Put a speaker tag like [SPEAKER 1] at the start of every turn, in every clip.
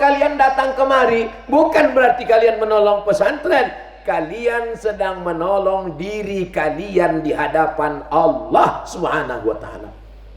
[SPEAKER 1] kalian datang kemari, bukan berarti kalian menolong pesantren. Kalian sedang menolong diri kalian di hadapan Allah Subhanahu wa ta'ala.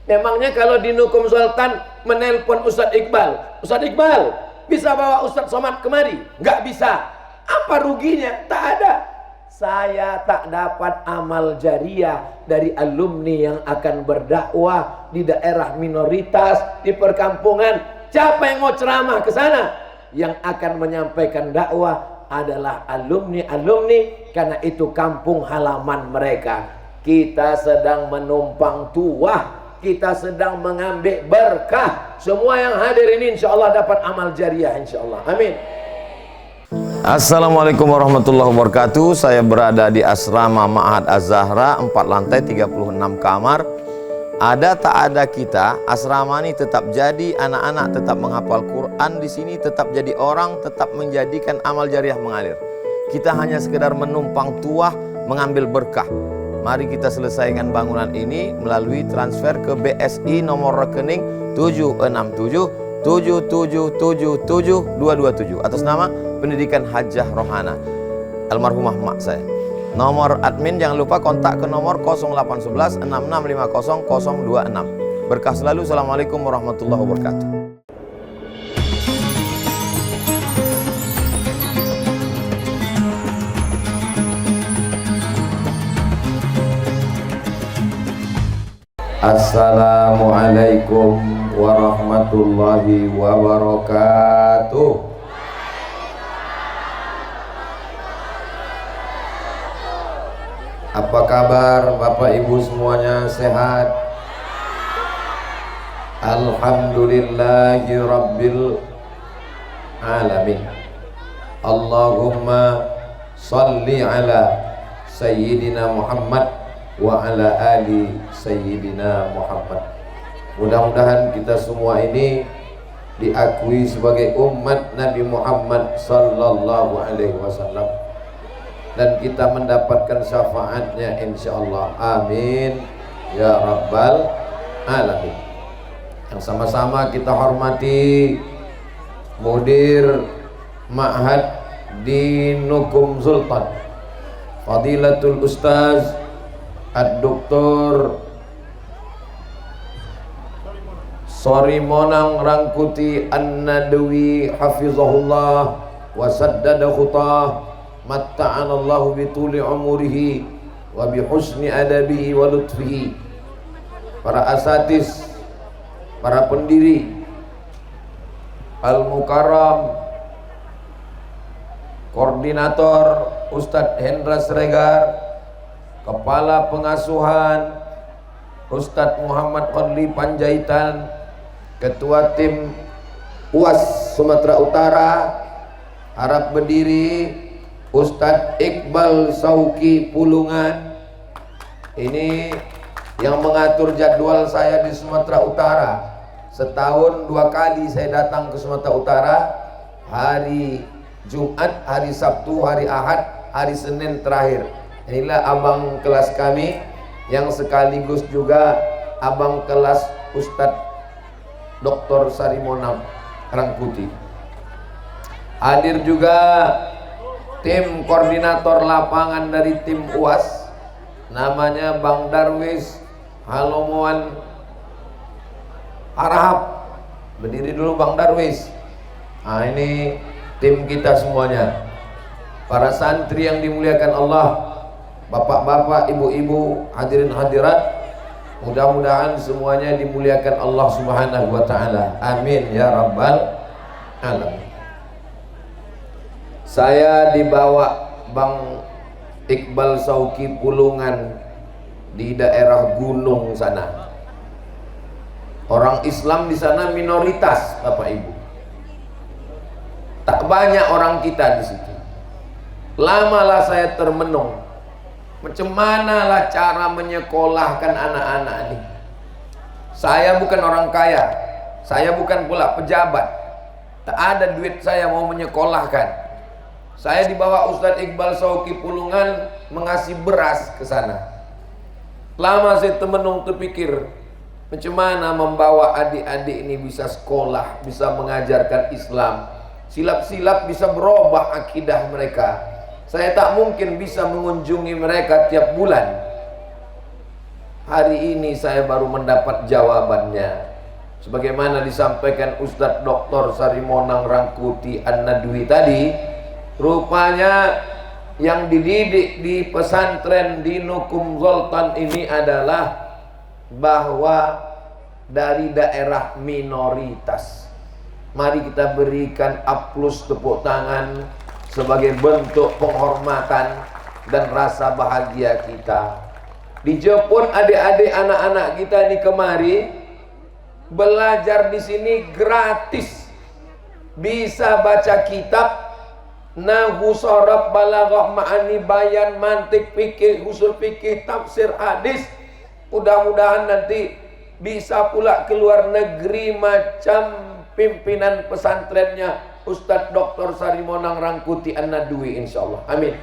[SPEAKER 1] Memangnya kalau di Nukum Sultan menelpon Ustadz Iqbal, Ustadz Iqbal bisa bawa Ustadz Somad kemari? Nggak bisa. Apa ruginya? Tak ada. Saya tak dapat amal jariah dari alumni yang akan berdakwah di daerah minoritas, di perkampungan. Siapa yang mau ceramah ke sana? Yang akan menyampaikan dakwah adalah alumni-alumni, karena itu kampung halaman mereka. Kita sedang menumpang tuah, kita sedang mengambil berkah. Semua yang hadir ini insya Allah dapat amal jariah insya Allah. Amin.
[SPEAKER 2] Assalamualaikum warahmatullahi wabarakatuh. Saya berada di asrama Ma'had Az-Zahra, 4 lantai 36 kamar. Ada tak ada kita, asrama ini tetap jadi, anak-anak tetap menghafal Quran di sini, tetap jadi orang, tetap menjadikan amal jariah mengalir. Kita hanya sekedar menumpang tuah, mengambil berkah. Mari kita selesaikan bangunan ini melalui transfer ke BSI nomor rekening 767 7777227 atas nama Pendidikan Hajah Rohana, almarhumah mak saya. Nomor admin jangan lupa kontak ke nomor 0811 6650 026. Berkah selalu. Assalamualaikum warahmatullahi wabarakatuh. Assalamualaikum warahmatullahi wabarakatuh. Apa kabar Bapak Ibu semuanya, sehat? Alhamdulillahi Rabbil Alamin. Allahumma salli ala Sayyidina Muhammad wa ala ali Sayyidina Muhammad. Mudah-mudahan kita semua ini diakui sebagai umat Nabi Muhammad sallallahu alaihi wasallam, dan kita mendapatkan syafaatnya insyaallah. Amin ya rabbal alamin. Yang sama-sama kita hormati mudir Ma'had di Nukum Sultan, Fadilatul Ustaz Ad-Doktor Sorimonang Rangkuti An-Nadwi hafizahullah wa saddada khutah, matta'anallahu bituli umurihi wa bihusni adabihi wa lutfihi. Para asatiz, para pendiri Al-Mukarram, koordinator Ustadz Hendra Sregar, kepala pengasuhan Ustadz Muhammad Fadli Panjaitan, ketua tim UAS Sumatera Utara, harap berdiri Ustadz Iqbal Sauki Pulungan. Ini yang mengatur jadwal saya di Sumatera Utara. Setahun 2 kali saya datang ke Sumatera Utara, hari Jumat, hari Sabtu, hari Ahad, hari Senin terakhir. Inilah abang kelas kami yang sekaligus juga abang kelas Ustadz Dr. Sarimonang Rangkuti. Hadir juga tim koordinator lapangan dari tim UAS, namanya Bang Darwis Halomoan Harahap. Berdiri dulu Bang Darwis. Nah, ini tim kita semuanya, para santri yang dimuliakan Allah, bapak-bapak, ibu-ibu, hadirin hadirat, mudah-mudahan semuanya dimuliakan Allah Subhanahu wa ta'ala. Amin ya rabbal alamin. Saya dibawa Bang Iqbal Sauki Pulungan di daerah gunung sana. Orang Islam di sana minoritas, Bapak Ibu. Tak banyak orang kita di situ. Lamalah saya termenung, macam manalah cara menyekolahkan anak-anak ini. Saya bukan orang kaya, saya bukan pula pejabat, tak ada duit saya mau menyekolahkan. Saya dibawa Ustadz Iqbal Sauki Pulungan mengasih beras ke sana. Lama saya termenung terpikir,
[SPEAKER 1] Bagaimana membawa adik-adik ini bisa sekolah, bisa mengajarkan Islam. Silap-silap bisa berubah akidah mereka. Saya tak mungkin bisa mengunjungi mereka tiap bulan. Hari ini saya baru mendapat jawabannya. Sebagaimana disampaikan Ustadz Dr. Sarimonang Rangkuti An-Nadwi tadi, rupanya yang dididik di pesantren di Nukum Zoltan ini adalah bahwa dari daerah minoritas. Mari kita berikan aplaus, tepuk tangan sebagai bentuk penghormatan dan rasa bahagia kita. Dijemput adik-adik anak-anak kita ini kemari belajar di sini gratis. Bisa baca kitab nahwu, sharaf, balaghah, ma'ani, bayan, mantik, fikih, usul fikih, tafsir, hadis. Mudah-mudahan nanti bisa pula keluar negeri macam pimpinan pesantrennya Ustadz Dr. Sarimonang Rangkuti An-Nadwi, insyaallah. Amin.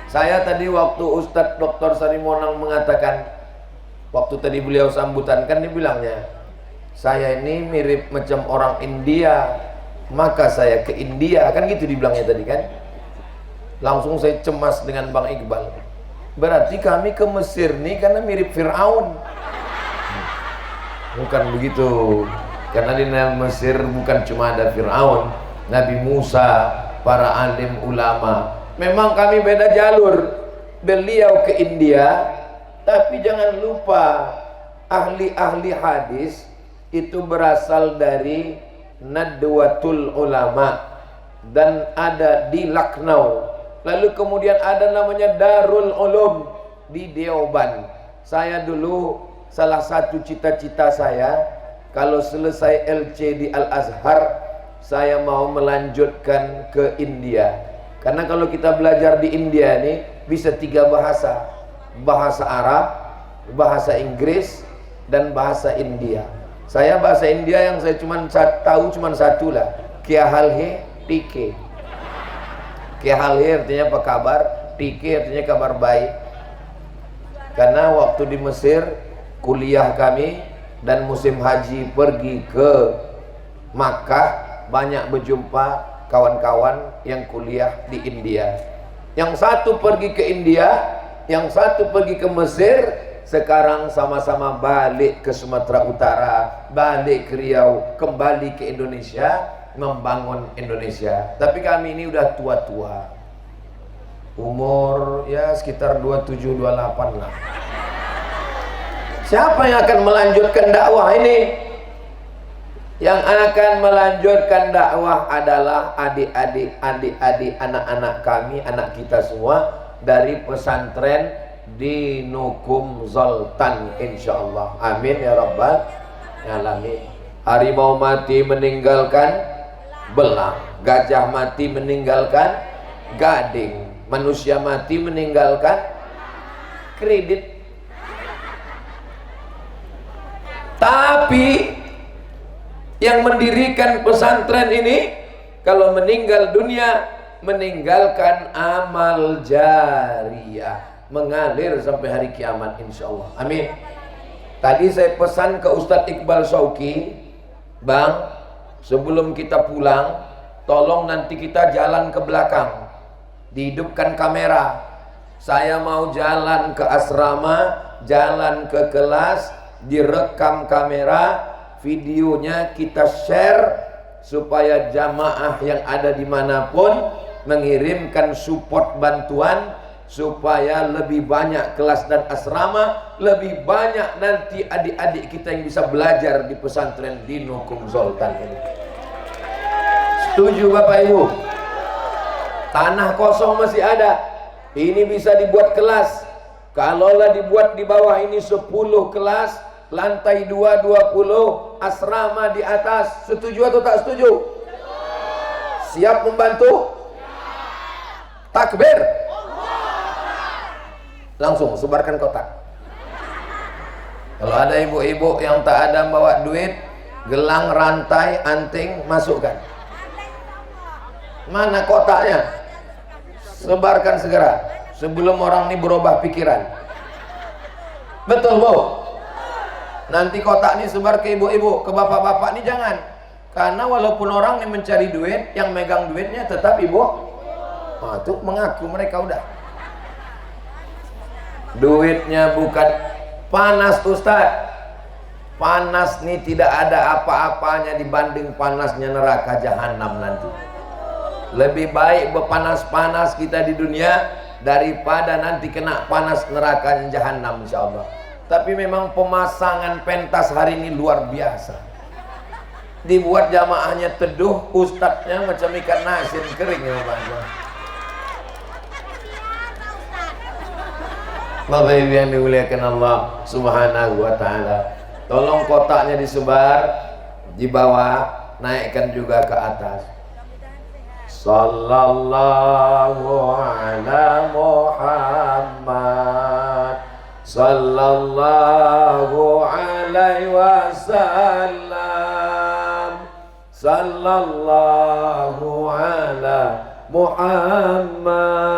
[SPEAKER 1] Saya tadi waktu Ustadz Dr. Sarimonang mengatakan, waktu tadi beliau sambutan kan dibilangnya, saya ini mirip macam orang India, maka saya ke India, kan gitu dibilangnya tadi kan. Langsung saya cemas dengan Bang Iqbal. Berarti kami ke Mesir nih karena mirip Fir'aun. Bukan begitu. Karena di Mesir bukan cuma ada Fir'aun, Nabi Musa, para alim ulama. Memang kami beda jalur. Beliau ke India, tapi jangan lupa ahli-ahli hadis itu berasal dari Nadwatul Ulama dan ada di Lucknow. Lalu kemudian ada namanya Darul Ulum di Deoban. Saya dulu salah satu cita-cita saya kalau selesai LC di Al-Azhar, saya mau melanjutkan ke India. Karena kalau kita belajar di India ini bisa 3 bahasa. Bahasa Arab, bahasa Inggris, dan bahasa India. Saya bahasa India yang saya tahu cuma satu lah. Kya hal hai, tike. Kya hal hai artinya apa kabar, tike artinya kabar baik. Karena waktu di Mesir kuliah kami dan musim haji pergi ke Makkah, banyak berjumpa kawan-kawan yang kuliah di India. Yang satu pergi ke India, yang satu pergi ke Mesir. Sekarang sama-sama balik ke Sumatera Utara, balik ke Riau, kembali ke Indonesia, membangun Indonesia. Tapi kami ini udah tua-tua, umur ya sekitar 27-28 lah. Siapa yang akan melanjutkan dakwah ini? Yang akan melanjutkan dakwah adalah adik-adik, anak-anak kami, anak kita semua dari pesantren di Nukum Zoltan, insyaallah. Amin ya rabbal alamin. Harimau mati meninggalkan belang, gajah mati meninggalkan gading, manusia mati meninggalkan kredit. Tapi yang mendirikan pesantren ini kalau meninggal dunia meninggalkan amal jariyah, mengalir sampai hari kiamat insyaallah. Amin. Tadi saya pesan ke Ustadz Iqbal Shauki, Bang, sebelum kita pulang tolong nanti kita jalan ke belakang, dihidupkan kamera. Saya mau jalan ke asrama, jalan ke kelas, direkam kamera, videonya kita share supaya jamaah yang ada dimanapun mengirimkan support bantuan supaya lebih banyak kelas dan asrama, lebih banyak nanti adik-adik kita yang bisa belajar di pesantren di Nukum Zoltan ini. Setuju Bapak Ibu? Tanah kosong masih ada, ini bisa dibuat kelas. Kalaulah dibuat di bawah ini 10 kelas, lantai 2 20, asrama di atas. Setuju atau tak setuju? Siap membantu? Takbir. Langsung sebarkan kotak. Kalau ada ibu-ibu yang tak ada bawa duit, gelang, rantai, anting, masukkan. Mana kotaknya? Sebarkan segera sebelum orang ini berubah pikiran. Betul Bu? Nanti kotak ini sebar ke ibu-ibu, ke bapak-bapak ini jangan. Karena walaupun orang ini mencari duit, yang megang duitnya tetap ibu. Nah, itu mengaku mereka udah. Duitnya bukan panas Ustaz. Panas nih tidak ada apa-apanya dibanding panasnya neraka jahanam nanti. Lebih baik berpanas-panas kita di dunia daripada nanti kena panas neraka jahanam insyaallah. Tapi memang pemasangan pentas hari ini luar biasa. Dibuat jamaahnya teduh, ustadznya macam ikan asin kering ya Bapak. Bapak Ibu yang dimuliakan Allah Subhanahu wa taala. Tolong kotaknya disebar di bawah, naikkan juga ke atas. Sallallahu ala Muhammad sallallahu alaihi wasallam. Sallallahu ala Muhammad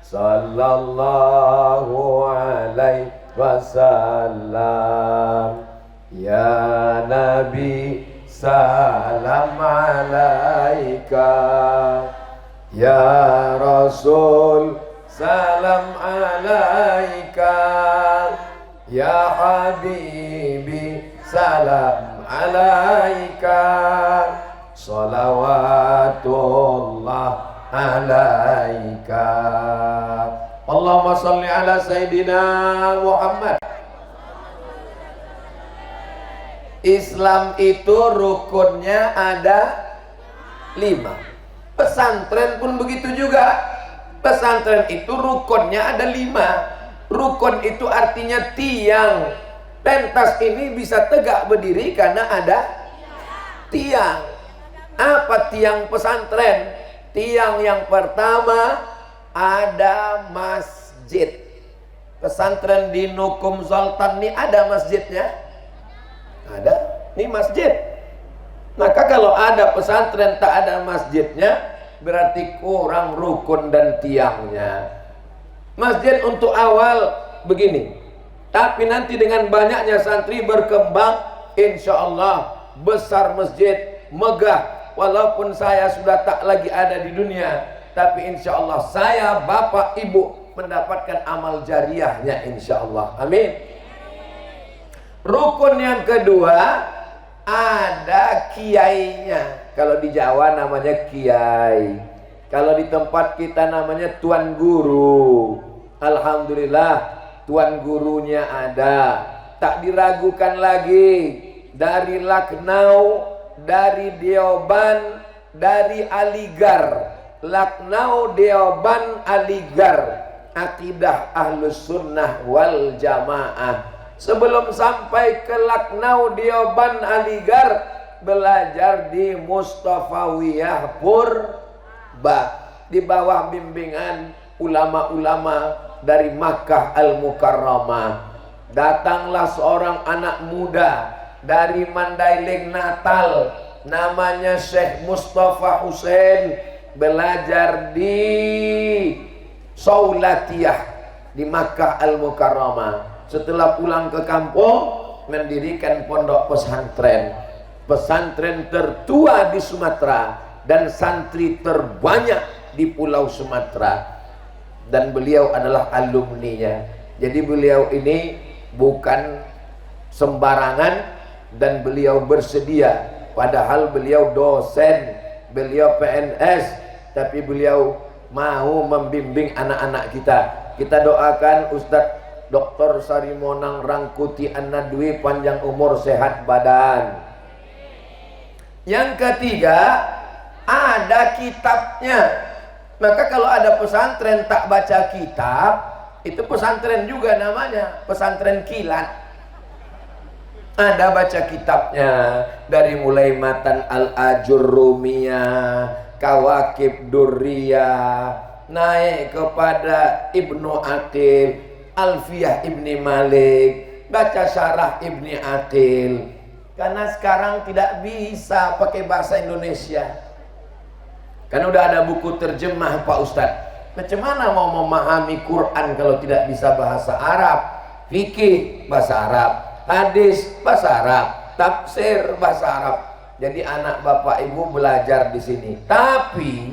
[SPEAKER 1] sallallahu alaihi wasallam. Ya Nabi salam alaika, ya Rasul salam alaika, ya Habibi salam alaika, salawatullah alaika. Allahumma salli ala Sayyidina Muhammad. Islam itu rukunnya ada 5. Pesantren pun begitu juga. Pesantren itu rukunnya ada 5. Rukun itu artinya tiang. Pentas ini bisa tegak berdiri karena ada tiang. Apa tiang pesantren? Tiang yang pertama ada masjid. Pesantren di Nukum Sultan ini ada masjidnya? Ada, ini masjid. Maka kalau ada pesantren tak ada masjidnya, berarti kurang rukun dan tiangnya. Masjid untuk awal begini, tapi nanti dengan banyaknya santri berkembang, insya Allah besar masjid, megah. Walaupun saya sudah tak lagi ada di dunia, tapi insya Allah saya, bapak, ibu mendapatkan amal jariahnya insya Allah. Amin. Rukun yang kedua ada kiainya. Kalau di Jawa namanya kiai, kalau di tempat kita namanya tuan guru. Alhamdulillah tuan gurunya ada, tak diragukan lagi. Dari Lucknow, dari Deoban, dari Aligarh. Lucknow, Deoban, Aligarh, akidah Ahlus Sunnah wal Jamaah. Sebelum sampai ke Lucknow, Deoban, Aligarh, belajar di Mustafawiyah Purba di bawah bimbingan ulama-ulama dari Makkah Al-Mukarramah. Datanglah seorang anak muda dari Mandailing, Natal, namanya Syekh Mustafa Hussein, belajar di Saulatiyah di Makkah Al-Mukarramah. Setelah pulang ke kampung, mendirikan pondok pesantren. Pesantren tertua di Sumatera dan santri terbanyak di Pulau Sumatera. Dan beliau adalah alumninya. Jadi beliau ini bukan sembarangan dan beliau bersedia. Padahal beliau dosen, beliau PNS, tapi beliau mau membimbing anak-anak kita. Kita doakan Ustadz Dr. Sarimonang Rangkuti An-Nadwi panjang umur sehat badan. Yang ketiga ada kitabnya. Maka kalau ada pesantren tak baca kitab, itu pesantren juga namanya, pesantren kilat. Ada baca kitabnya dari mulai Matan Al-Ajurrumiyah, Kawakib Durriyah, naik kepada Ibnu Aqil, Alfiyah Ibni Malik, baca syarah Ibni Aqil. Karena sekarang tidak bisa pakai bahasa Indonesia. Kan udah ada buku terjemah Pak Ustadz. Macam mana mau memahami Quran kalau tidak bisa bahasa Arab? Fikih bahasa Arab, hadis bahasa Arab, tafsir bahasa Arab. Jadi anak bapak ibu belajar di sini. Tapi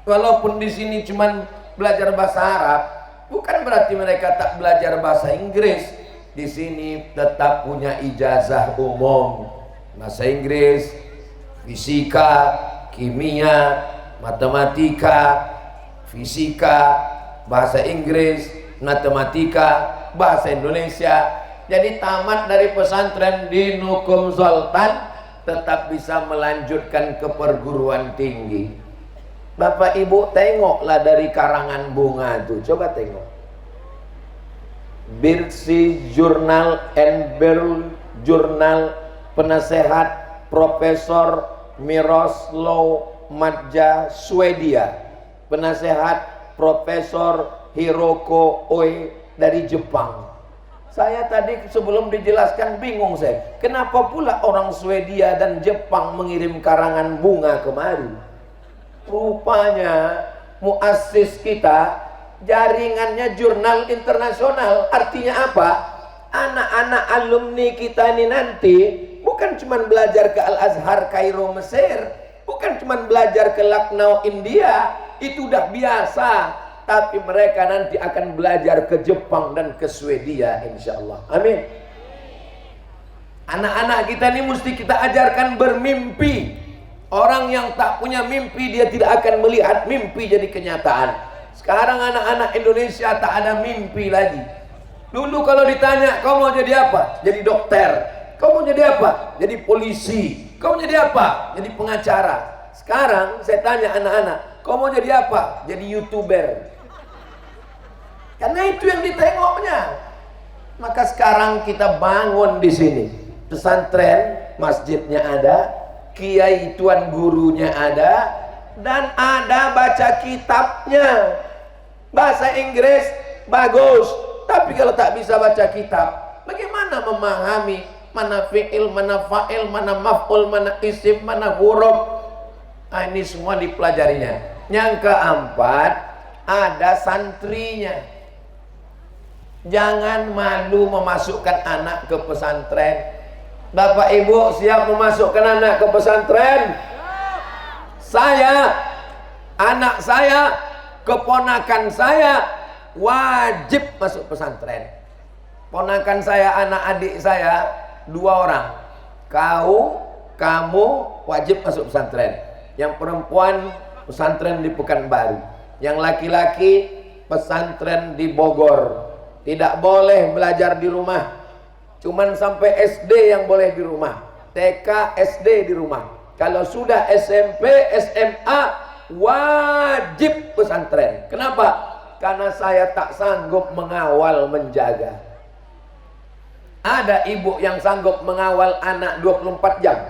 [SPEAKER 1] walaupun di sini cuman belajar bahasa Arab, bukan berarti mereka tak belajar bahasa Inggris. Di sini tetap punya ijazah umum, bahasa Inggris, fisika, kimia, matematika, fisika, bahasa Inggris, matematika, bahasa Indonesia. Jadi tamat dari pesantren di Nukum Sultan tetap bisa melanjutkan ke perguruan tinggi. Bapak ibu tengoklah dari karangan bunga itu, coba tengok. Birsi Journal and Berl Journal, penasehat Profesor Miroslav Madja, Swedia, penasehat Profesor Hiroko Oe dari Jepang. Saya tadi sebelum dijelaskan bingung saya, kenapa pula orang Swedia dan Jepang mengirim karangan bunga kemari? Rupanya muassis kita jaringannya jurnal internasional. Artinya apa? Anak-anak alumni kita ini nanti bukan cuma belajar ke Al-Azhar Kairo Mesir, bukan cuma belajar ke Lucknow India, itu udah biasa. Tapi mereka nanti akan belajar ke Jepang dan ke Swedia, insya Allah. Amin. Anak-anak kita ini mesti kita ajarkan bermimpi. Orang yang tak punya mimpi, dia tidak akan melihat mimpi jadi kenyataan. Sekarang anak-anak Indonesia tak ada mimpi lagi. Dulu kalau ditanya, kau mau jadi apa? Jadi dokter. Kau mau jadi apa? Jadi polisi. Kau mau jadi apa? Jadi pengacara. Sekarang saya tanya anak-anak, kau mau jadi apa? Jadi YouTuber. Karena itu yang ditengoknya. Maka sekarang kita bangun di sini. Pesantren, masjidnya ada, kiai tuan gurunya ada, dan ada baca kitabnya. Bahasa Inggris bagus, tapi kalau tak bisa baca kitab, bagaimana memahami mana fi'il, mana fa'il, mana maf'ul, mana isim, mana huruf? Nah, ini semua dipelajarinya. Yang keempat, ada santrinya. Jangan malu memasukkan anak ke pesantren. Bapak ibu siap memasukkan anak ke pesantren? Saya, anak saya, keponakan saya wajib masuk pesantren. Ponakan saya, anak adik saya 2 orang. Kau, kamu wajib masuk pesantren. Yang perempuan pesantren di Pekanbaru, yang laki-laki pesantren di Bogor. Tidak boleh belajar di rumah. Cuman sampai SD yang boleh di rumah. TK, SD di rumah. Kalau sudah SMP, SMA wajib pesantren. Kenapa? Karena saya tak sanggup mengawal, menjaga. Ada ibu yang sanggup mengawal anak 24 jam.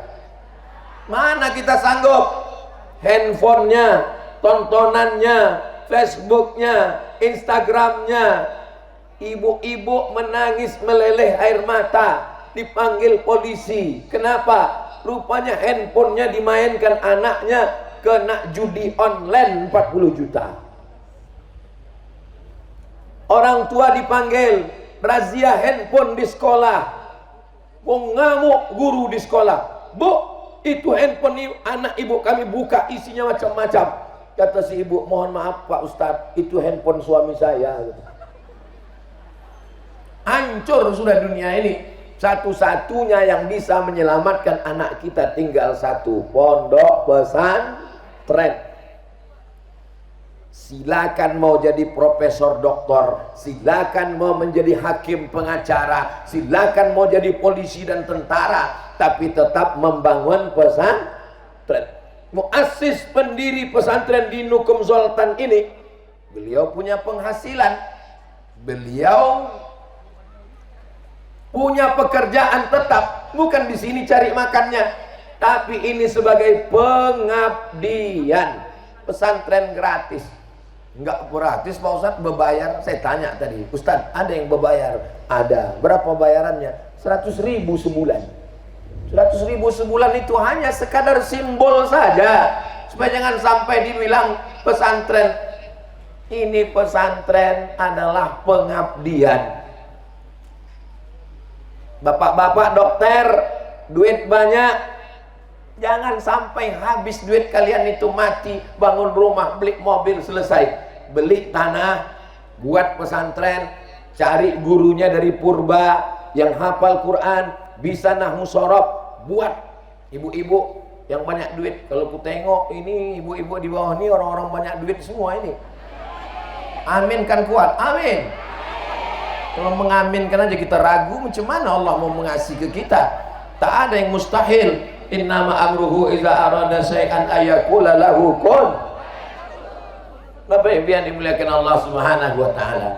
[SPEAKER 1] Mana kita sanggup? Handphonenya, tontonannya, Facebooknya, Instagramnya. Ibu-ibu menangis meleleh air mata, dipanggil polisi. Kenapa? Rupanya handphonenya dimainkan anaknya, kena judi online 40 juta. Orang tua dipanggil, razia handphone di sekolah. Mengamuk guru di sekolah. Bu, itu handphone anak ibu kami buka, isinya macam-macam. Kata si ibu, mohon maaf Pak Ustadz, itu handphone suami saya. Hancur sudah dunia ini. Satu-satunya yang bisa menyelamatkan anak kita tinggal satu, pondok pesantren. Silakan mau jadi profesor doktor, silakan mau menjadi hakim pengacara, silakan mau jadi polisi dan tentara, tapi tetap membangun pesantren. Muassis pendiri pesantren di Nukum Sultan ini, beliau punya penghasilan, beliau punya pekerjaan tetap, bukan di sini cari makannya, tapi ini sebagai pengabdian. Pesantren gratis. Enggak gratis Pak Ustadz, berbayar. Saya tanya tadi, Ustadz ada yang berbayar? Ada. Berapa bayarannya? 100.000 sebulan. 100.000 sebulan itu hanya sekadar simbol saja, supaya jangan sampai dibilang pesantren. Ini pesantren adalah pengabdian. Bapak-bapak dokter, duit banyak, jangan sampai habis duit kalian itu mati. Bangun rumah, beli mobil, selesai. Beli tanah, buat pesantren, cari gurunya dari purba yang hafal Quran, bisa nahwu sorof, buat. Ibu-ibu yang banyak duit, kalau ku tengok ini ibu-ibu di bawah ini orang-orang banyak duit semua ini. Amin kan kuat, amin. Kalau mengaminkan aja kita ragu, macam mana Allah mau mengasihi ke kita? Tak ada yang mustahil. Innama amruhu iza arada syai'an ayakula lahu kun. Bapak Ibu yang dimuliakan Allah Subhanahu wa taala.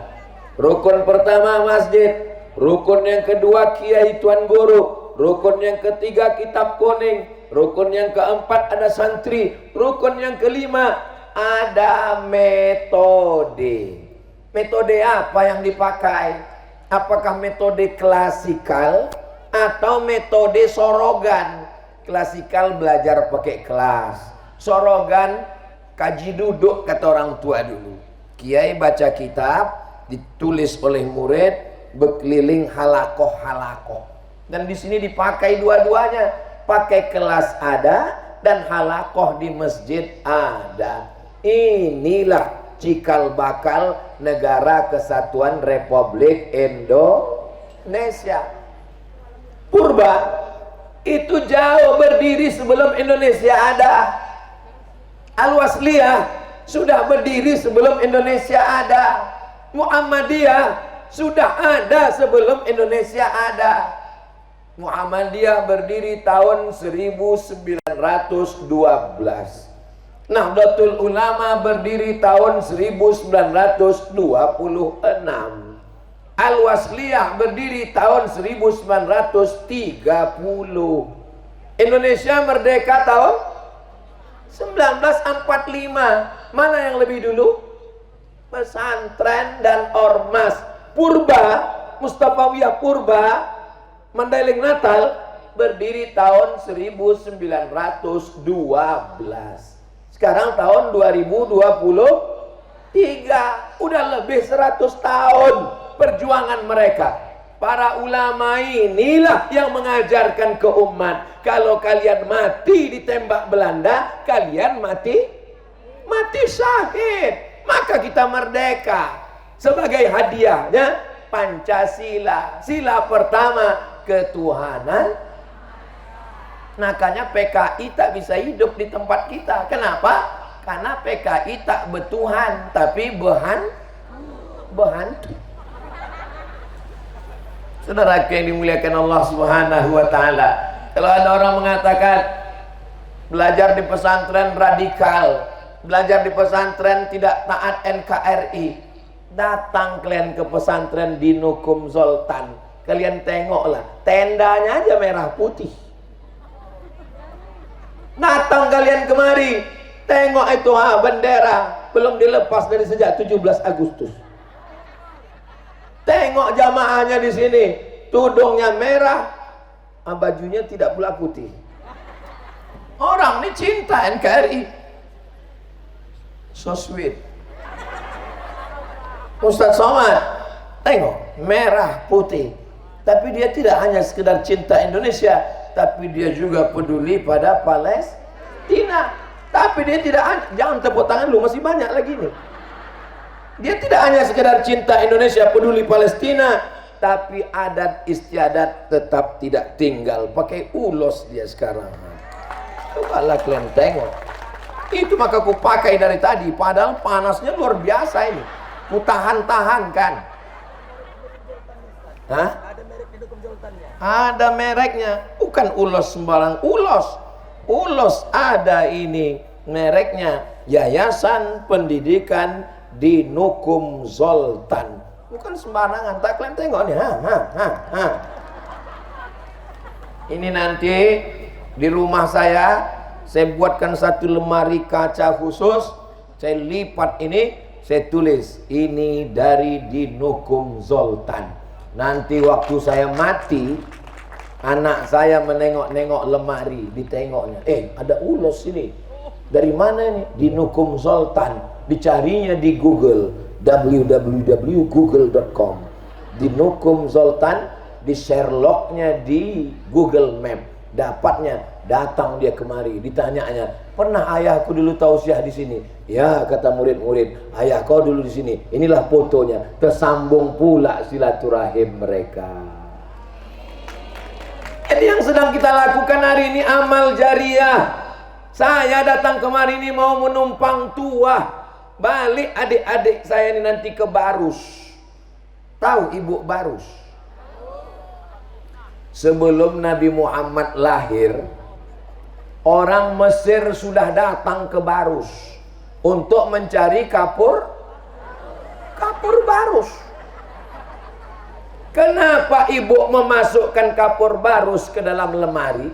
[SPEAKER 1] Rukun pertama masjid, rukun yang kedua kiai tuan guru, rukun yang ketiga kitab kuning, rukun yang keempat ada santri, rukun yang kelima ada metode. Metode apa yang dipakai? Apakah metode klasikal atau metode sorogan? Klasikal belajar pakai kelas, sorogan kaji duduk kata orang tua dulu. Kiai baca kitab ditulis oleh murid, berkeliling halakoh-halakoh. Dan di sini dipakai dua-duanya, pakai kelas ada dan halakoh di masjid ada. Inilah cikal bakal Negara Kesatuan Republik Indonesia. Purba itu jauh berdiri sebelum Indonesia ada. Al-Wasliyah sudah berdiri sebelum Indonesia ada. Muhammadiyah sudah ada sebelum Indonesia ada. Muhammadiyah berdiri tahun 1912. Nahdlatul Ulama berdiri tahun 1926. Al-Wasliyah berdiri tahun 1930. Indonesia merdeka tahun 1945. Mana yang lebih dulu? Pesantren dan ormas. Purba, Mustafawiyah Purba, Mandailing Natal berdiri tahun 1912. Sekarang tahun 2023, udah lebih 100 tahun perjuangan mereka. Para ulama inilah yang mengajarkan ke umat, kalau kalian mati ditembak Belanda, kalian mati syahid, maka kita merdeka. Sebagai hadiahnya Pancasila, sila pertama ketuhanan. Makanya PKI tak bisa hidup di tempat kita. Kenapa? Karena PKI tak bertuhan, tapi berhantu. Saudara yang dimuliakan Allah Subhanahu wa taala, kalau ada orang mengatakan belajar di pesantren radikal, belajar di pesantren tidak taat NKRI, datang kalian ke pesantren di Nukum Zoltan, kalian tengoklah, tendanya aja merah putih. Datang kalian kemari, tengok itu bendera belum dilepas dari sejak 17 Agustus. Tengok jamaahnya di sini, tudungnya merah, bajunya tidak pula putih. Orang ini cinta NKRI. So sweet. Ustaz Somad, tengok merah putih. Tapi dia tidak hanya sekedar cinta Indonesia, tapi dia juga peduli pada Palestina. Tapi dia tidak, jangan tepuk tangan lu, masih banyak lagi nih. Dia tidak hanya sekedar cinta Indonesia, peduli Palestina, tapi adat istiadat tetap tidak tinggal. Pakai ulos dia sekarang. Cobalah kalian tengok. Itu maka ku pakai dari tadi, padahal panasnya luar biasa ini. Ku tahan-tahan kan. Hah? Ada mereknya, bukan ulos sembarang ulos. Ulos ada ini mereknya, Yayasan Pendidikan di Nukum Zoltan. Bukan sembarangan, tak kalian tengok nih. Ini nanti di rumah saya buatkan satu lemari kaca khusus, saya lipat ini, saya tulis ini dari di Nukum Zoltan. Nanti waktu saya mati, anak saya menengok-nengok lemari, ditengoknya, ada ulos ini. Dari mana ini? Di Nukum Zoltan. Dicarinya di Google, www.google.com. Di Nukum Zoltan di Sherlocknya di Google Map, dapatnya datang dia kemari, ditanyanya, pernah ayahku dulu tausiah di sini? Ya, kata murid-murid, ayah kau dulu di sini. Inilah fotonya. Tersambung pula silaturahim mereka. Jadi yang sedang kita lakukan hari ini amal jariah. Saya datang kemari ini mau menumpang tuah. Balik adik-adik saya ini nanti ke Barus. Tahu ibu Barus? Sebelum Nabi Muhammad lahir, orang Mesir sudah datang ke Barus untuk mencari kapur Barus. Kenapa ibu memasukkan kapur Barus ke dalam lemari?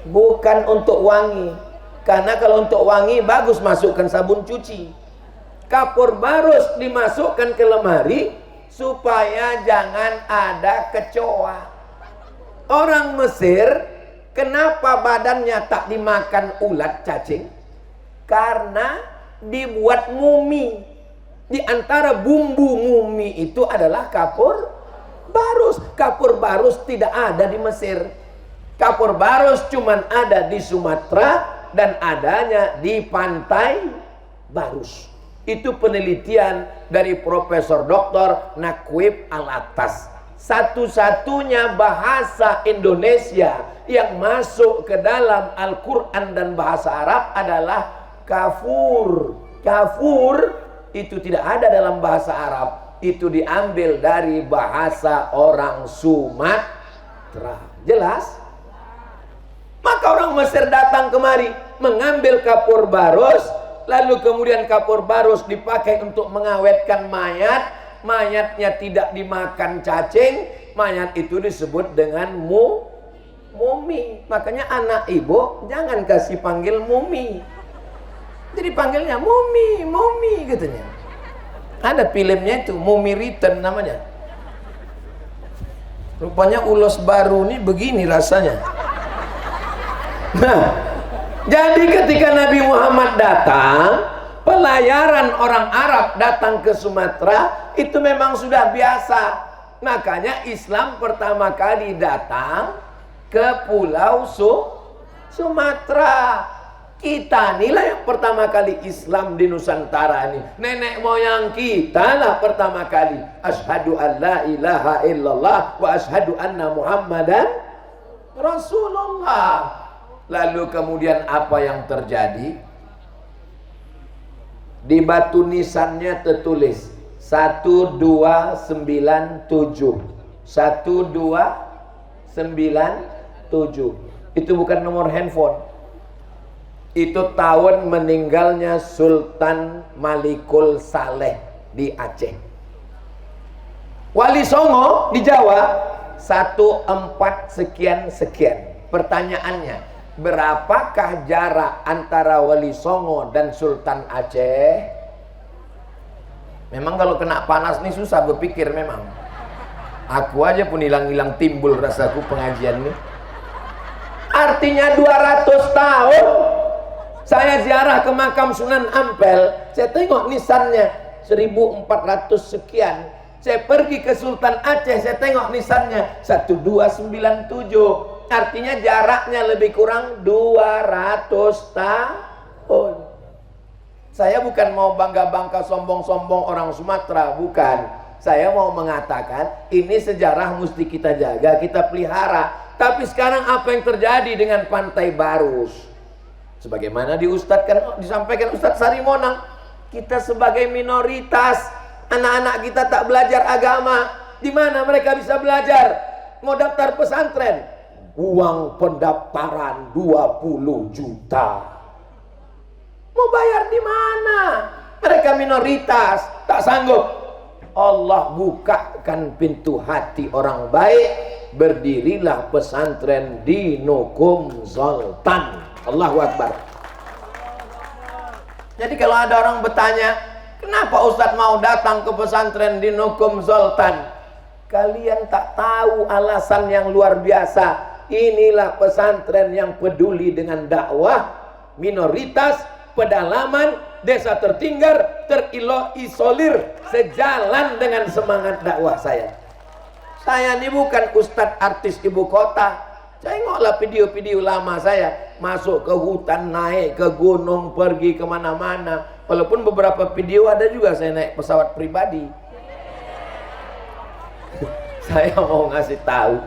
[SPEAKER 1] Bukan untuk wangi, karena kalau untuk wangi bagus masukkan sabun cuci. Kapur Barus dimasukkan ke lemari supaya jangan ada kecoa. Orang Mesir, kenapa badannya tak dimakan ulat cacing? Karena dibuat mumi. Di antara bumbu mumi itu adalah kapur barus. Kapur barus tidak ada di Mesir. Kapur barus cuman ada di Sumatera dan adanya di pantai Barus. Itu penelitian dari Profesor Dr. Nakwib Al-Attas. Satu-satunya bahasa Indonesia yang masuk ke dalam Al-Quran dan bahasa Arab adalah kafur. Kafur itu tidak ada dalam bahasa Arab. Itu diambil dari bahasa orang Sumatera. Jelas? Maka orang Mesir datang kemari mengambil kapur barus. Lalu kemudian kapur barus dipakai untuk mengawetkan mayat. Mayatnya tidak dimakan cacing. Mayat itu disebut dengan mumi. Makanya anak ibu jangan kasih panggil mumi. Jadi panggilnya mumi katanya. Ada filmnya itu, Mumi Return namanya. Rupanya ulos baru ini begini rasanya. Nah, jadi ketika Nabi Muhammad datang, pelayaran orang Arab datang ke Sumatera itu memang sudah biasa. Makanya Islam pertama kali datang ke Pulau Sumatera. Kita inilah yang pertama kali Islam di Nusantara ini. Nenek moyang kita lah pertama kali. Asyhadu an la ilaha illallah wa asyhadu anna Muhammadan Rasulullah. Lalu kemudian apa yang terjadi? Di batu nisannya tertulis 1297. 1297. Itu bukan nomor handphone. Itu tahun meninggalnya Sultan Malikul Saleh di Aceh. Wali Songo di Jawa 14 sekian. Pertanyaannya, berapakah jarak antara Wali Songo dan Sultan Aceh? Memang kalau kena panas nih susah berpikir memang. Aku aja pun hilang-hilang timbul rasaku pengajian nih. Artinya 200 tahun. Saya ziarah ke makam Sunan Ampel, saya tengok nisannya 1400 sekian. Saya pergi ke Sultan Aceh, saya tengok nisannya 1297. Artinya jaraknya lebih kurang 200 tahun. Saya bukan mau bangga-bangga sombong-sombong orang Sumatera, bukan. Saya mau mengatakan ini sejarah mesti kita jaga, kita pelihara. Tapi sekarang apa yang terjadi dengan Pantai Barus? Sebagaimana disampaikan Ustadz Sarimonang, kita sebagai minoritas, anak-anak kita tak belajar agama. Di mana mereka bisa belajar? Mau daftar pesantren, uang pendaftaran 20 juta. Mau bayar di mana? Mereka minoritas, tak sanggup. Allah bukakan pintu hati orang baik. Berdirilah pesantren di Nukum Zoltan. Allahu Akbar. Jadi kalau ada orang bertanya, kenapa Ustadz mau datang ke pesantren di Nukum Zoltan? Kalian tak tahu alasan yang luar biasa. Inilah pesantren yang peduli dengan dakwah minoritas, pedalaman, desa tertinggal, terisolir, sejalan dengan semangat dakwah saya. Saya ini bukan ustadz artis ibu kota. Tengoklah video-video lama saya, masuk ke hutan, naik ke gunung, pergi kemana-mana. Walaupun beberapa video ada juga saya naik pesawat pribadi. Saya mau ngasih tahu,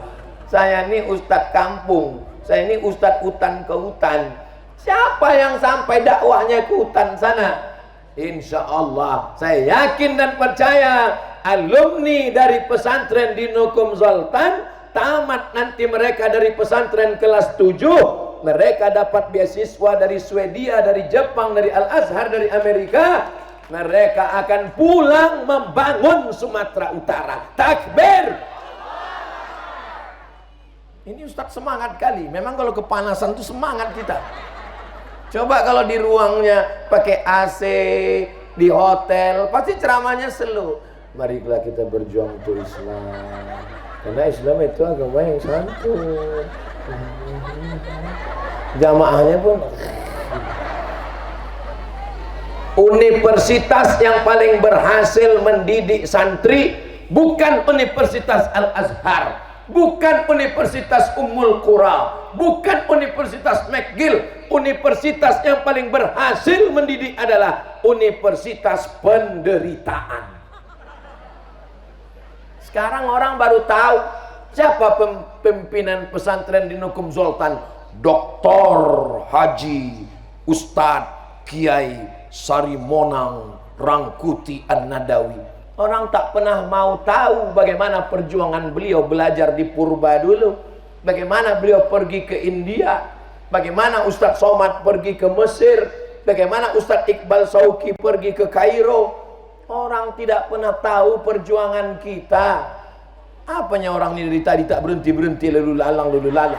[SPEAKER 1] saya ini ustadz kampung, saya ini ustadz hutan ke hutan. Siapa yang sampai dakwahnya ke hutan sana? Insya Allah, saya yakin dan percaya alumni dari pesantren di Nukum Zoltan, tamat nanti mereka dari pesantren kelas 7, mereka dapat beasiswa dari Swedia, dari Jepang, dari Al-Azhar, dari Amerika. Mereka akan pulang membangun Sumatera Utara. Takbir! Ini Ustadz semangat kali. Memang kalau kepanasan itu semangat kita. Coba kalau di ruangnya pakai AC, di hotel, pasti ceramahnya slow. Marilah kita berjuang untuk Islam. Karena Islam itu agama yang santun. Jamaahnya pun. Universitas yang paling berhasil mendidik santri bukan Universitas Al-Azhar, bukan Universitas Ummul Qura, bukan Universitas McGill. Universitas yang paling berhasil mendidik adalah Universitas Penderitaan. Sekarang orang baru tahu siapa pimpinan pesantren di Nukum Zoltan. Doktor Haji Ustadz Kiai Sarimonang Rangkuti An-Nadawi. Orang tak pernah mau tahu bagaimana perjuangan beliau belajar di Purba dulu, bagaimana beliau pergi ke India, bagaimana Ustadz Somad pergi ke Mesir, bagaimana Ustadz Iqbal Sauki pergi ke Kairo. Orang tidak pernah tahu perjuangan kita. Apanya orang ini dari tadi tak berhenti-berhenti, lalu lalang.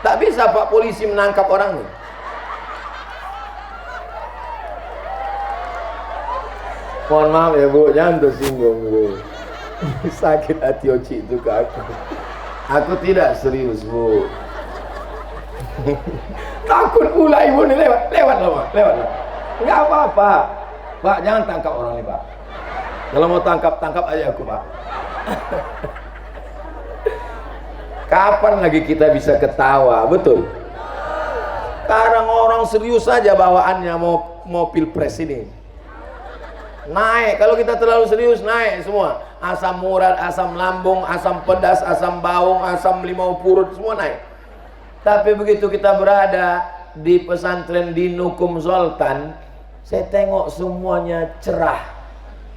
[SPEAKER 1] Tak bisa Pak polisi menangkap orang ini. Mohon maaf ya Bu, jangan tersinggung Bu. Sakit hati Oci itu ke aku. Aku tidak serius Bu. Takut pula ibu ini lewat lah. Enggak apa-apa. Pak, jangan tangkap orang ini Pak. Kalau mau tangkap aja aku Pak. Kapan lagi kita bisa ketawa, betul? Sekarang orang serius saja bawaannya mau pilpres ini. Naik, kalau kita terlalu serius naik semua. Asam urat, asam lambung, asam pedas, asam bawang, asam limau purut, semua naik. Tapi begitu kita berada di pesantren di Nukum Zoltan, saya tengok semuanya cerah.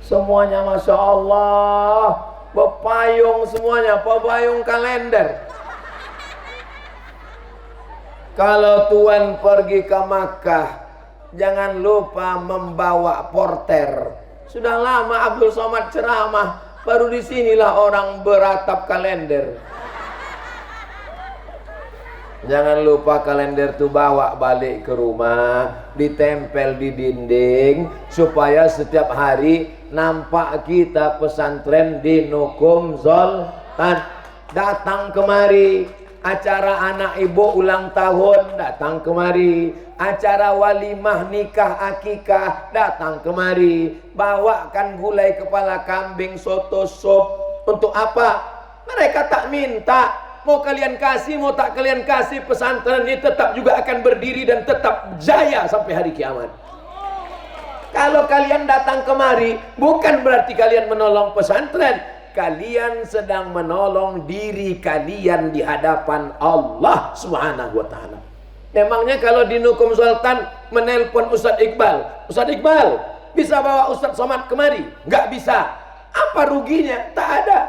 [SPEAKER 1] Semuanya Masya Allah, berpayung semuanya, payung kalender. Kalau Tuan pergi ke Makkah, jangan lupa membawa porter. Sudah lama Abdul Somad ceramah, baru disinilah orang beratap kalender. Jangan lupa kalender itu bawa balik ke rumah, ditempel di dinding, supaya setiap hari nampak kita pesantren di Nukum Zoltan. Datang kemari, acara anak ibu ulang tahun, datang kemari. Acara walimah nikah akikah, datang kemari. Bawakan gulai kepala kambing, soto sop. Untuk apa? Mereka tak minta. Mau kalian kasih, mau tak kalian kasih, pesantren ini tetap juga akan berdiri dan tetap jaya sampai hari kiamat. Kalau kalian datang kemari, bukan berarti kalian menolong pesantren. Kalian sedang menolong diri kalian di hadapan Allah Subhanahu wa ta'ala. Memangnya kalau di Nukum Zoltan menelpon Ustadz Iqbal, bisa bawa Ustadz Somad kemari? Nggak bisa. Apa ruginya? Tak ada.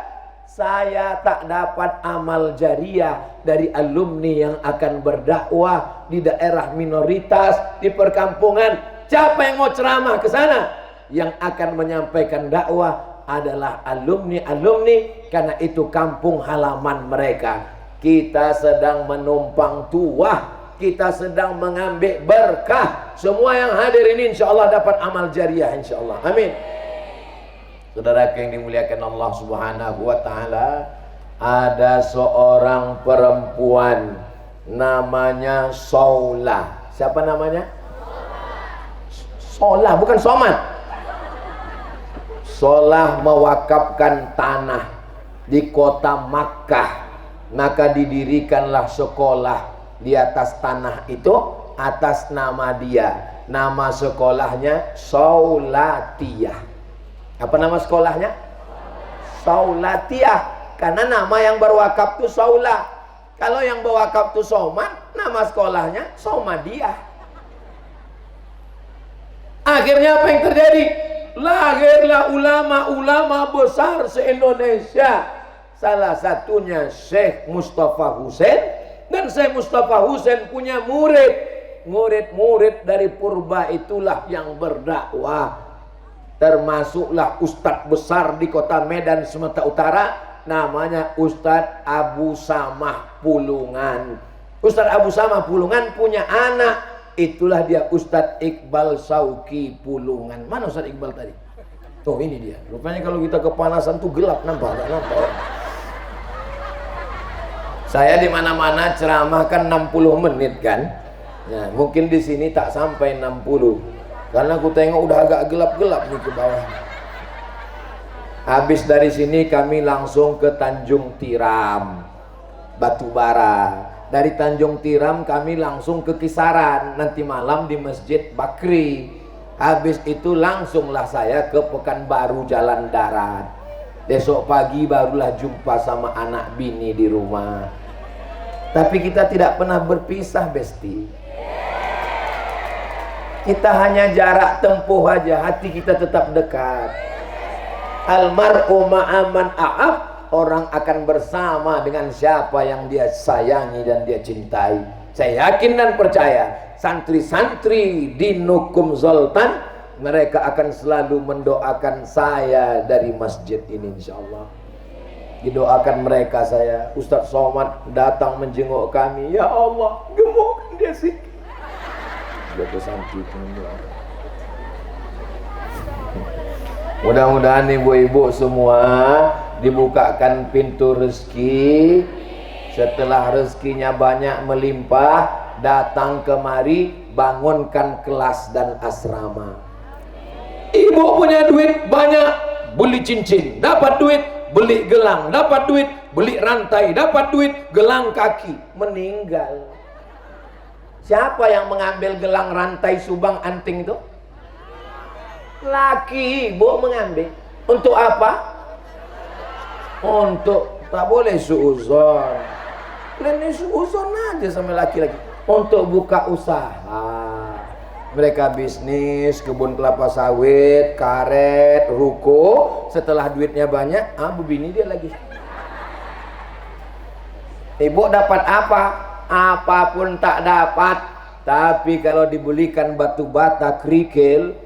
[SPEAKER 1] Saya tak dapat amal jariah dari alumni yang akan berdakwah di daerah minoritas, di perkampungan. Siapa yang mau ceramah ke sana? Yang akan menyampaikan dakwah adalah alumni-alumni, karena itu kampung halaman mereka. Kita sedang menumpang tuah, kita sedang mengambil berkah. Semua yang hadir ini insya Allah dapat amal jariah insya Allah. Amin. Saudara yang dimuliakan Allah Subhanahu wa ta'ala, ada seorang perempuan namanya Saulah. Siapa namanya? Saulah, bukan Somad. Saulah mewakafkan tanah di kota Makkah. Maka didirikanlah sekolah di atas tanah itu atas nama dia. Nama sekolahnya Saulatiyah. Apa nama sekolahnya? Saulatiyah. Karena nama yang berwakaf itu Saula. Kalau yang berwakaf itu Somad, nama sekolahnya Somadiyah. Akhirnya apa yang terjadi? Lahirlah ulama-ulama besar se-Indonesia. Salah satunya Syekh Mustafa Husain. Dan Syekh Mustafa Husain punya murid. Murid-murid dari purba itulah yang berdakwah. Termasuklah ustadz besar di kota Medan Sumatera Utara, namanya Ustadz Abu Samah Pulungan. Ustadz Abu Samah Pulungan punya anak, itulah dia Ustadz Iqbal Sauki Pulungan. Mana Ustadz Iqbal tadi? Tuh ini dia. Rupanya kalau kita kepanasan tuh gelap, nampak gak? Nampak. Saya di mana-mana ceramah kan 60 menit kan. Nah, mungkin di sini tak sampai 60. Karena aku tengok udah agak gelap-gelap nih ke bawah. Habis dari sini kami langsung ke Tanjung Tiram, Batubara. Dari Tanjung Tiram kami langsung ke Kisaran. Nanti malam di Masjid Bakri. Habis itu langsunglah saya ke Pekanbaru Jalan Darat. Besok pagi barulah jumpa sama anak bini di rumah. Tapi kita tidak pernah berpisah, Besti. Kita hanya jarak tempuh aja, hati kita tetap dekat. Almar'u ma'aman a'ab, orang akan bersama dengan siapa yang dia sayangi dan dia cintai. Saya yakin dan percaya santri-santri di Nukum Zoltan, mereka akan selalu mendoakan saya dari masjid ini, insyaallah. Didoakan mereka saya. Ustadz Somad datang menjenguk kami, ya Allah, gemukkan dia sih. Mudah-mudahan ibu-ibu semua dibukakan pintu rezeki. Setelah rezekinya banyak melimpah, datang kemari, bangunkan kelas dan asrama. Ibu punya duit banyak, beli cincin, dapat duit beli gelang, dapat duit beli rantai, dapat duit gelang kaki, meninggal. Siapa yang mengambil gelang, rantai, subang, anting itu? Laki, ibu mengambil. Untuk apa? Untuk, tak boleh suuzon. Ini suuzon aja sama laki-laki. Untuk buka usaha. Mereka bisnis, kebun kelapa sawit, karet, ruko. Setelah duitnya banyak, bini dia lagi. Ibu dapat apa? Apapun tak dapat. Tapi kalau dibelikan batu bata, kerikil,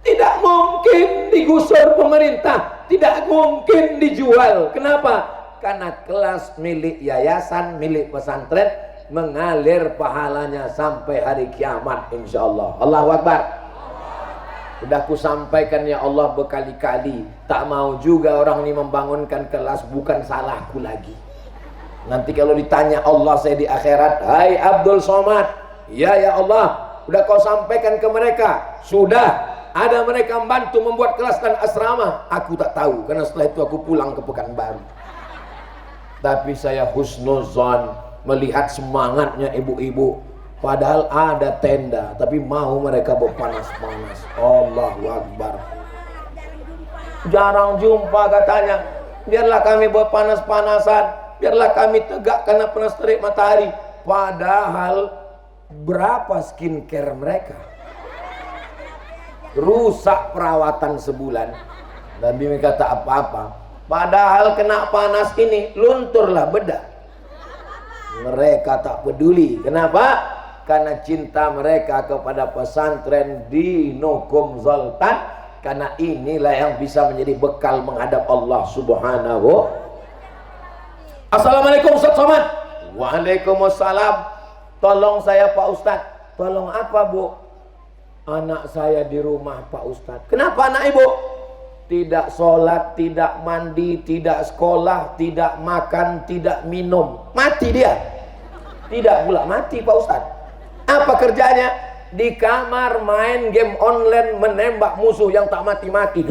[SPEAKER 1] tidak mungkin digusur pemerintah, tidak mungkin dijual. Kenapa? Karena kelas milik yayasan, milik pesantren, mengalir pahalanya sampai hari kiamat, insyaallah. Allahu Akbar. Sudah ku sampaikan ya Allah berkali-kali, tak mau juga orang ini membangunkan kelas, bukan salahku lagi. Nanti kalau ditanya Allah saya di akhirat, hai Abdul Somad, ya Allah, sudah kau sampaikan ke mereka? Sudah. Ada mereka membantu membuat kelas dan asrama? Aku tak tahu, karena setelah itu aku pulang ke Pekanbaru. Tapi saya husnuzon melihat semangatnya ibu-ibu. Padahal ada tenda, tapi mau mereka berpanas-panas. Allahu Akbar. Jarang jumpa katanya. Biarlah kami berpanas-panasan, biarlah kami tegak karena panas terik matahari. Padahal berapa skincare mereka? Rusak perawatan sebulan. Nabi mereka tak apa-apa. Padahal kena panas ini lunturlah bedak. Mereka tak peduli. Kenapa? Karena cinta mereka kepada pesantren di Nukum Zoltan. Karena inilah yang bisa menjadi bekal menghadap Allah Subhanahu. Assalamualaikum Ustaz Somad. Waalaikumsalam. Tolong saya Pak Ustaz. Tolong apa Bu? Anak saya di rumah Pak Ustaz. Kenapa anak ibu? Tidak sholat, tidak mandi, tidak sekolah, tidak makan, tidak minum. Mati dia. Tidak pula mati Pak Ustaz. Apa kerjanya? Di kamar main game online menembak musuh yang tak mati-mati.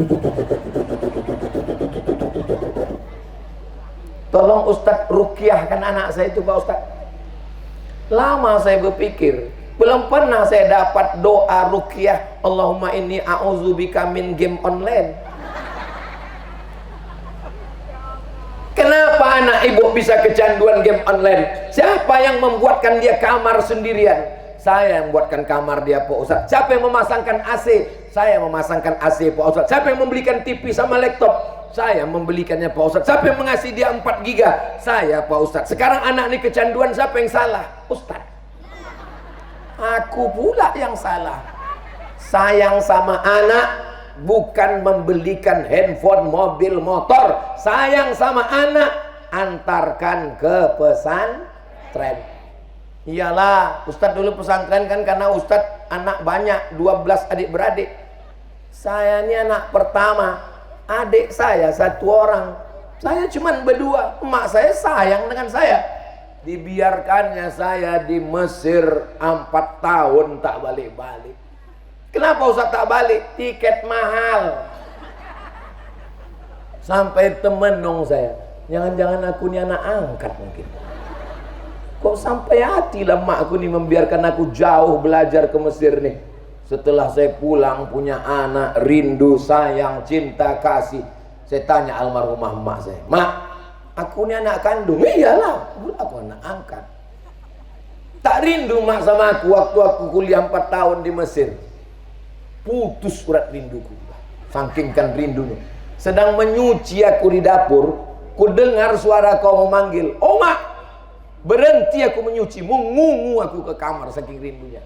[SPEAKER 1] tolong Ustadz ruqyahkan anak saya itu Pak Ustadz. Lama saya berpikir, belum pernah saya dapat doa ruqyah Allahumma inni a'udzubika min game online. Kenapa anak ibu bisa kecanduan game online? Siapa yang membuatkan dia kamar sendirian? Saya yang membuatkan kamar dia Pak Ustadz. Siapa yang memasangkan AC? Saya memasangkan AC Pak Ustadz. Siapa yang membelikan TV sama laptop? Saya membelikannya Pak Ustadz. Siapa yang mengasih dia 4 giga? Saya Pak Ustadz. Sekarang anak ini kecanduan, siapa yang salah? Ustadz. Aku pula yang salah. Sayang sama anak bukan membelikan handphone, mobil, motor. Sayang sama anak, antarkan ke pesantren. Iyalah, Ustadz dulu pesantren kan karena Ustadz anak banyak, 12 adik-beradik. Saya ini anak pertama, adik saya 1 orang. Saya cuma berdua. Emak saya sayang dengan saya. Dibiarkannya saya di Mesir 4 tahun tak balik-balik. Kenapa Ustadz tak balik? Tiket mahal. Sampai temen dong saya, jangan-jangan aku ini anak angkat mungkin. Kok sampai hati lah mak aku nih membiarkan aku jauh belajar ke Mesir nih. Setelah saya pulang punya anak, rindu, sayang, cinta, kasih. Saya tanya almarhumah mak saya, mak, aku ini anak kandung. Iyalah, aku anak angkat. Tak rindu mak sama aku waktu aku kuliah 4 tahun di Mesir. Putus surat rinduku. Saking kan rindunya. Sedang menyuci aku di dapur, ku dengar suara kau memanggil, "Oh mak!" Berhenti aku menyuci, mengungu aku ke kamar saking rindunya.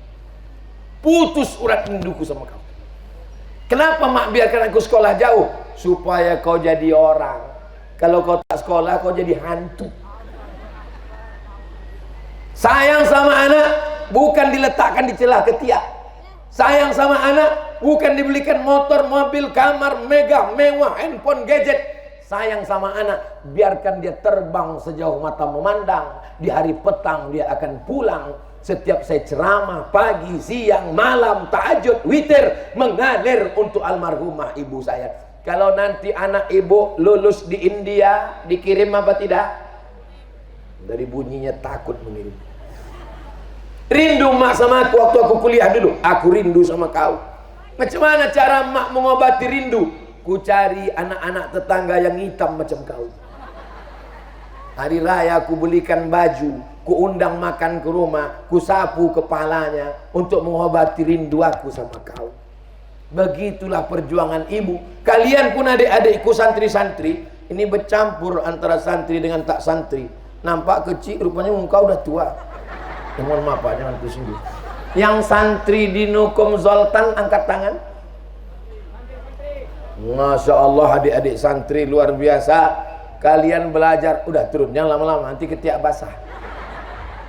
[SPEAKER 1] Putus urat rinduku sama kau. Kenapa mak biarkan aku sekolah jauh? Supaya kau jadi orang. Kalau kau tak sekolah, kau jadi hantu. Sayang sama anak bukan diletakkan di celah ketiak. Sayang sama anak bukan dibelikan motor, mobil, kamar, megah, mewah, handphone, gadget. Sayang sama anak, biarkan dia terbang sejauh mata memandang. Di hari petang dia akan pulang. Setiap saya ceramah, pagi, siang, malam, tahajud, witir, mengalir untuk almarhumah ibu saya. Kalau nanti anak ibu lulus di India, dikirim apa tidak? Dari bunyinya takut mengirim. Rindu mak sama aku waktu aku kuliah dulu. Aku rindu sama kau. Macam mana cara mak mengobati rindu? Ku cari anak-anak tetangga yang hitam macam kau. Hari raya ku belikan baju, ku undang makan ke rumah, ku sapu kepalanya untuk mengobati rindu aku sama kau. Begitulah perjuangan ibu. Kalian pun adik-adikku santri-santri, ini bercampur antara santri dengan tak santri. Nampak kecil, rupanya muka udah tua. Ya, mohon maaf Pak, jangan tersinggung. Yang santri di Nukum Zoltan angkat tangan. Masya Allah, adik-adik santri luar biasa. Kalian belajar, udah turun, jangan lama-lama, nanti ketiak basah.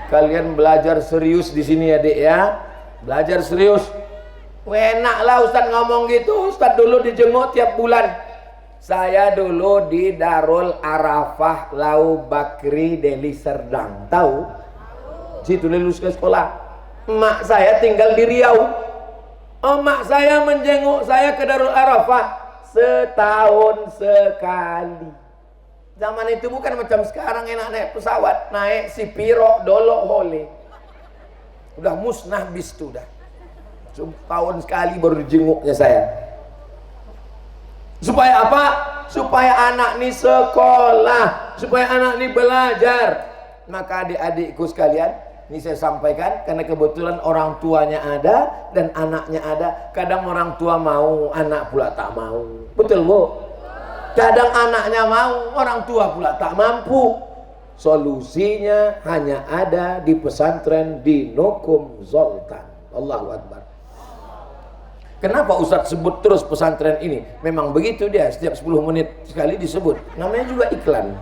[SPEAKER 1] Kalian belajar serius di sini adik ya, belajar serius. Enak lah Ustadz ngomong gitu. Ustadz dulu dijenguk tiap bulan. Saya dulu di Darul Arafah Lau Bakri Deli Serdang, tahu? Situ lulus ke sekolah. Emak saya tinggal di Riau. Emak saya menjenguk saya ke Darul Arafah setahun sekali. Zaman itu bukan macam sekarang enak naik pesawat, naik si Piro, Dolok, Hole. Udah musnah bis tuh dah. Setahun sekali baru dijenguknya saya. Supaya apa? Supaya anak ini sekolah, supaya anak ini belajar. Maka adik-adikku sekalian, ini saya sampaikan karena kebetulan orang tuanya ada dan anaknya ada. Kadang orang tua mau, anak pula tak mau. Betul Bu? Kadang anaknya mau, orang tua pula tak mampu. Solusinya hanya ada di pesantren di Nukum Zoltan. Allahu Akbar. Kenapa Ustadz sebut terus pesantren ini? Memang begitu dia, setiap 10 menit sekali disebut. Namanya juga iklan.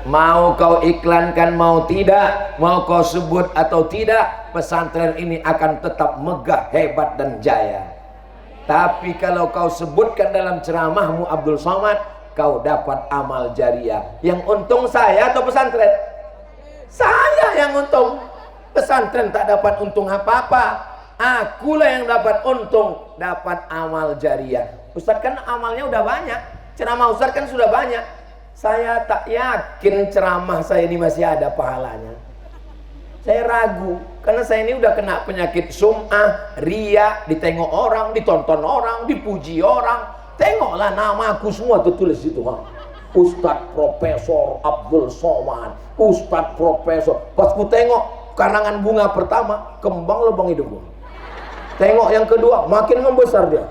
[SPEAKER 1] Mau kau iklankan mau tidak, mau kau sebut atau tidak, pesantren ini akan tetap megah, hebat dan jaya. Tapi kalau kau sebutkan dalam ceramahmu Abdul Somad, kau dapat amal jariah. Yang untung saya atau pesantren? Saya yang untung. Pesantren tak dapat untung apa-apa. akulah yang dapat untung, dapat amal jariah. Ustaz kan amalnya udah banyak, ceramah Ustaz kan sudah banyak. Saya tak yakin ceramah saya ini masih ada pahalanya. Saya ragu, karena saya ini udah kena penyakit sum'ah, riya, ditengok orang, ditonton orang, dipuji orang. Tengoklah nama aku semua tertulis itu, Ustadz Profesor Abdul Somad, Ustadz Profesor. Pas ku tengok karangan bunga pertama, kembang lubang hidung gua. Tengok yang kedua, makin membesar dia.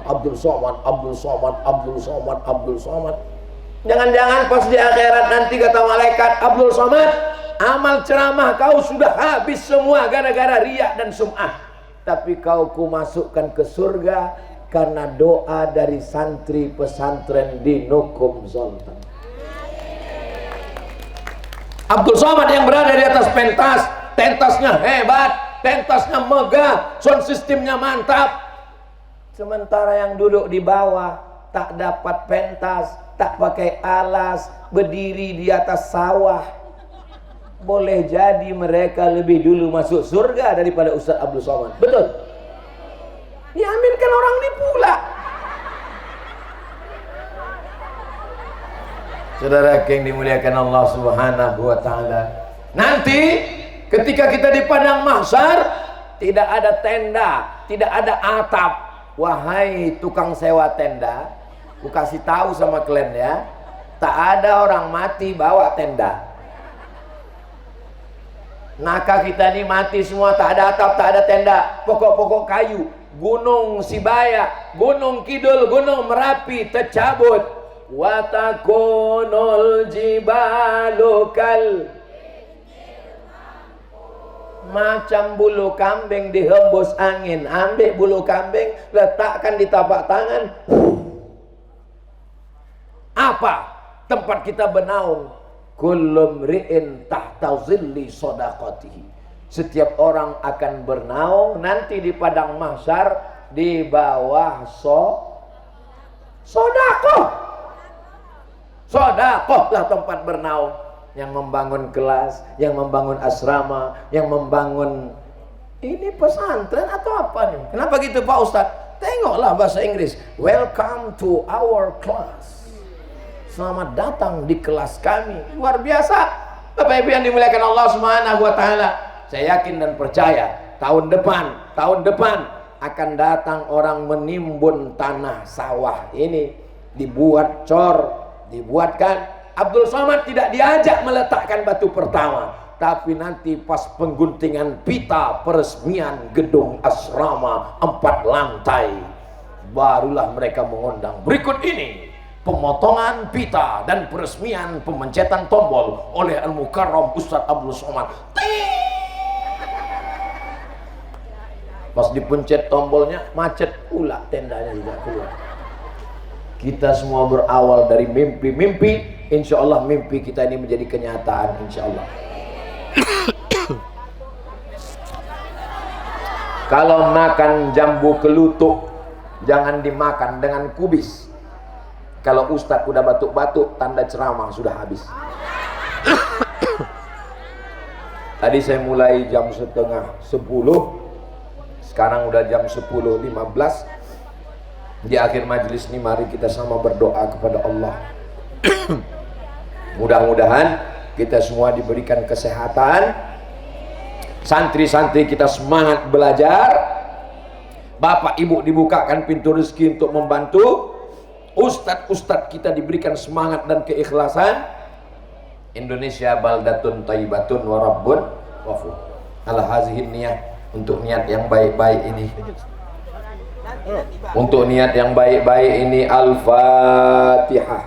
[SPEAKER 1] Abdul Somad, Abdul Somad, Abdul Somad, Abdul Somad. Jangan-jangan pas di akhirat nanti kata malaikat, Abdul Somad, amal ceramah kau sudah habis semua gara-gara riya dan sum'ah. Tapi kau ku masukkan ke surga karena doa dari santri pesantren di Nukum Zoltan. Abdul Somad yang berada di atas pentas, pentasnya hebat, pentasnya megah, sound systemnya mantap. Sementara yang duduk di bawah tak dapat pentas, tak pakai alas, berdiri di atas sawah. Boleh jadi mereka lebih dulu masuk surga daripada Ustaz Abdul Somad. Betul? Diaminkan orang ini pula. Saudara yang dimuliakan Allah Subhanahu wa taala. Nanti ketika kita di padang mahsyar, tidak ada tenda, tidak ada atap. Wahai tukang sewa tenda, ku kasih tahu sama kalian ya, tak ada orang mati bawa tenda. Naka kita ini mati semua, tak ada atap, tak ada tenda, pokok-pokok kayu. Gunung Sibaya, Gunung Kidul, Gunung Merapi tercabut. Watakunul jibalukal, macam bulu kambing dihembus angin. Ambil bulu kambing, letakkan di tapak tangan. Apa tempat kita bernaung? Kullu mri'in tahta zilli shadaqatihi. Setiap orang akan bernaung nanti di padang mahsyar di bawah sedekah. Sedekah lah tempat bernaung. Yang membangun kelas, yang membangun asrama, yang membangun ini pesantren atau apa nih? Kenapa gitu Pak Ustadz? Tengoklah bahasa Inggris. Welcome to our class. Selamat datang di kelas kami. Luar biasa. Bapak Ibu yang dimuliakan Allah Subhanahu wa taala. Saya yakin dan percaya tahun depan akan datang orang menimbun tanah sawah ini, dibuat cor, dibuatkan. Abdul Somad tidak diajak meletakkan batu pertama, tapi nanti pas pengguntingan pita peresmian gedung asrama 4 lantai, barulah mereka mengundang. Berikut ini pemotongan pita dan peresmian pemencetan tombol oleh Al-Mukarram Ustaz Abdul Somad. Pas dipencet tombolnya, macet pula tendanya juga keluar. Kita semua berawal dari mimpi-mimpi, insya Allah mimpi kita ini menjadi kenyataan, insya Allah. Kalau makan jambu kelutuk, jangan dimakan dengan kubis. Kalau Ustadz udah batuk-batuk, tanda ceramah sudah habis. Tadi saya mulai jam 9:30, sekarang udah jam 10:15. Di akhir majelis ini mari kita sama berdoa kepada Allah. Mudah-mudahan kita semua diberikan kesehatan, santri-santri kita semangat belajar, bapak ibu dibukakan pintu rezeki untuk membantu, ustadz-ustadz kita diberikan semangat dan keikhlasan. Indonesia baldatun thayyibatun wa rabbun ghafur. Ala hazihin niyah, untuk niat yang baik-baik ini. Untuk niat yang baik-baik ini, Al-Fatihah.